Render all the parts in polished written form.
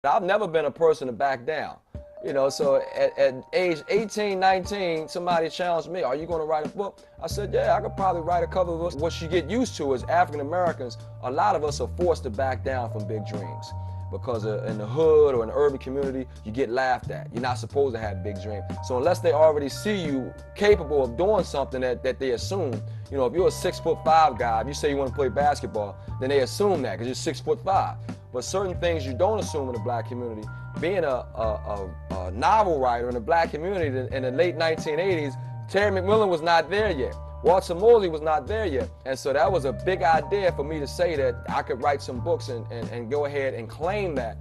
I've never been a person to back down. You know, so at age 18, 19, somebody challenged me, are you going to write a book? I said, yeah, I could probably write a couple of books. What you get used to is African Americans, a lot of us are forced to back down from big dreams. Because in the hood or in the urban community, you get laughed at. You're not supposed to have big dreams. So unless they already see you capable of doing something that they assume, you know, if you're a 6'5" guy, if you say you want to play basketball, then they assume that because you're 6'5". But certain things you don't assume in the black community. Being a novel writer in the black community in the late 1980s, Terry McMillan was not there yet. Walter Mosley was not there yet. And so that was a big idea for me to say that I could write some books and go ahead and claim that,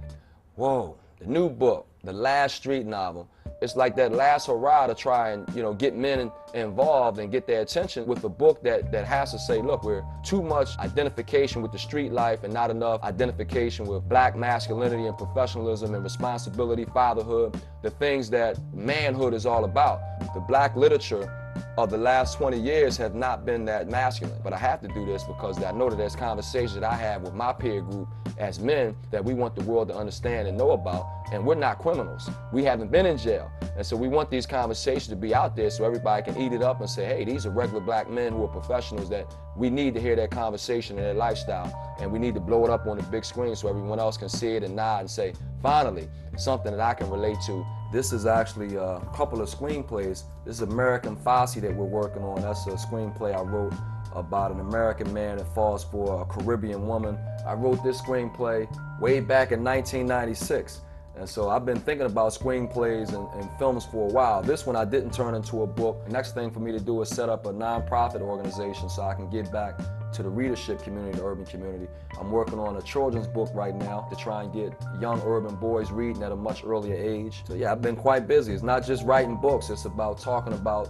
whoa, the new book, the last street novel, it's like that last hurrah to try and, you know, get men involved and get their attention with a book that has to say, look, we're too much identification with the street life and not enough identification with black masculinity and professionalism and responsibility, fatherhood, the things that manhood is all about. The black literature of the last 20 years have not been that masculine. But I have to do this because I know that there's conversations that I have with my peer group as men that we want the world to understand and know about, and we're not criminals. We haven't been in jail. And so we want these conversations to be out there so everybody can eat it up and say, hey, these are regular black men who are professionals that we need to hear their conversation and their lifestyle, and we need to blow it up on the big screen so everyone else can see it and nod and say, finally, something that I can relate to. This is actually a couple of screenplays. This is American Fosse that we're working on. That's a screenplay I wrote about an American man that falls for a Caribbean woman. I wrote this screenplay way back in 1996. And so I've been thinking about screenplays and films for a while. This one I didn't turn into a book. The next thing for me to do is set up a nonprofit organization so I can give back to the readership community, the urban community. I'm working on a children's book right now to try and get young urban boys reading at a much earlier age. So yeah, I've been quite busy. It's not just writing books, it's about talking about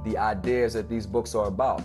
the ideas that these books are about.